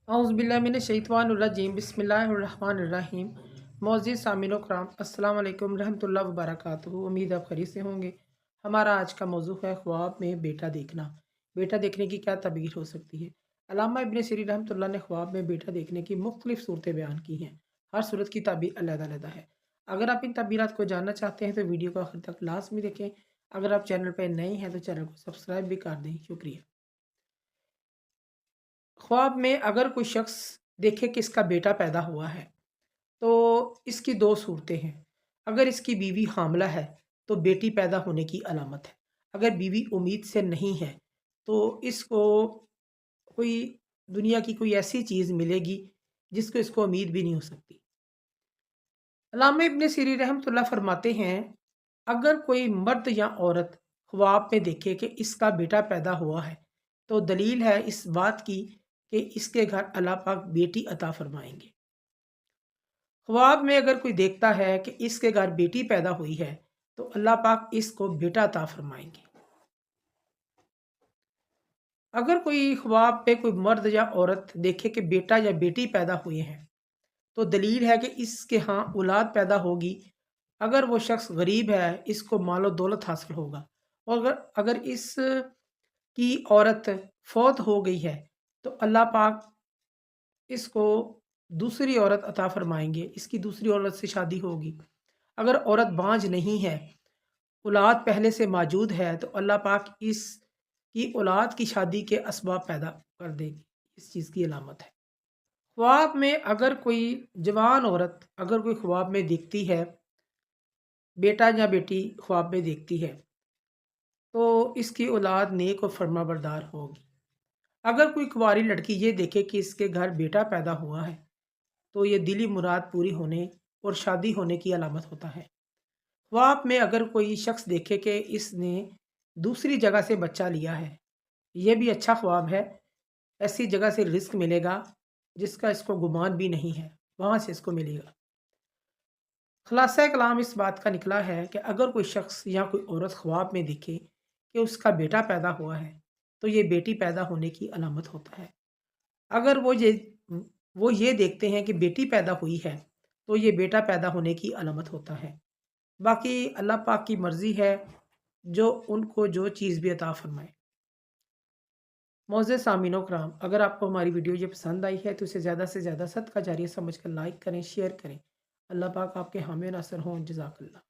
औज़ुबिल्लाहिमिनश्शैतानिर्रजीम बिस्मिल्लाहिर्रहमानिर्रहीम। मोअज़्ज़िज़ सामिन कराम, अस्सलाम वालेकुम रहमतुल्लाहि व बरकातुहू। उम्मीद आप खैरियत से होंगे। हमारा आज का मौजू है ख्वाब में बेटा देखना। बेटा देखने की क्या तबीर हो सकती है। अल्लामा इब्न सीरीन रहमतुल्लाह ने ख्वाब में बेटा देखने की मुख्तलिफ सूरतें बयान की हैं। हर सूरत की ताबीर अलग-अलग है। अगर आप इन तबीरात को जानना चाहते हैं तो वीडियो को आखिर तक लाजमी देखें। अगर आप चैनल पर नए हैं तो चैनल को सब्सक्राइब भी कर दें। शुक्रिया। ख्वाब में अगर कोई शख्स देखे कि इसका बेटा पैदा हुआ है तो इसकी दो सूरतें हैं। अगर इसकी बीवी हामला है तो बेटी पैदा होने की अलामत है। अगर बीवी उम्मीद से नहीं है तो इसको कोई दुनिया की कोई ऐसी चीज़ मिलेगी जिसको इसको उम्मीद भी नहीं हो सकती। अल्लामा इब्न सीरी रहमतुल्लाह फरमाते हैं, अगर कोई मर्द या औरत ख्वाब में देखे कि इसका बेटा पैदा हुआ है तो दलील है इस बात की कि इसके घर अल्लाह पाक बेटी अता फरमाएंगे। ख्वाब में अगर कोई देखता है कि इसके घर बेटी पैदा हुई है तो अल्लाह पाक इसको बेटा अता फरमाएंगे। अगर कोई ख्वाब पे कोई मर्द या औरत देखे कि बेटा या बेटी पैदा हुए हैं तो दलील है कि इसके यहाँ औलाद पैदा होगी। अगर वो शख्स गरीब है इसको मालो दौलत हासिल होगा। और अगर अगर इस की औरत फौत हो गई है तो अल्लाह पाक इसको दूसरी औरत अता फरमाएंगे। इसकी दूसरी औरत से शादी होगी। अगर औरत बांझ नहीं है, औलाद पहले से मौजूद है तो अल्लाह पाक इसकी औलाद की शादी के असबाब पैदा कर देगी। इस चीज़ की अलामत है। ख्वाब में अगर कोई जवान औरत अगर कोई ख्वाब में देखती है, बेटा या बेटी ख्वाब में देखती है तो इसकी औलाद नेक और फर्माबरदार होगी। अगर कोई कुंवारी लड़की ये देखे कि इसके घर बेटा पैदा हुआ है तो ये दिली मुराद पूरी होने और शादी होने की अलामत होता है। ख्वाब में अगर कोई शख्स देखे कि इसने दूसरी जगह से बच्चा लिया है, ये भी अच्छा ख्वाब है। ऐसी जगह से रिस्क मिलेगा जिसका इसको गुमान भी नहीं है, वहाँ से इसको मिलेगा। खुलासा कलाम इस बात का निकला है कि अगर कोई शख्स या कोई औरत ख्वाब में देखे कि उसका बेटा पैदा हुआ है तो ये बेटी पैदा होने की अलामत होता है। अगर वो ये देखते हैं कि बेटी पैदा हुई है तो ये बेटा पैदा होने की अलामत होता है। बाकी अल्लाह पाक की मर्ज़ी है जो उनको जो चीज़ भी अता फरमाए। मोअज़्ज़िज़ सामीनो कराम, अगर आपको हमारी वीडियो ये पसंद आई है तो इसे ज़्यादा से ज़्यादा सदका जारिया समझकर लाइक करें, शेयर करें। अल्लाह पाक आपके हामी नासर हों। जज़ाकल्लाह।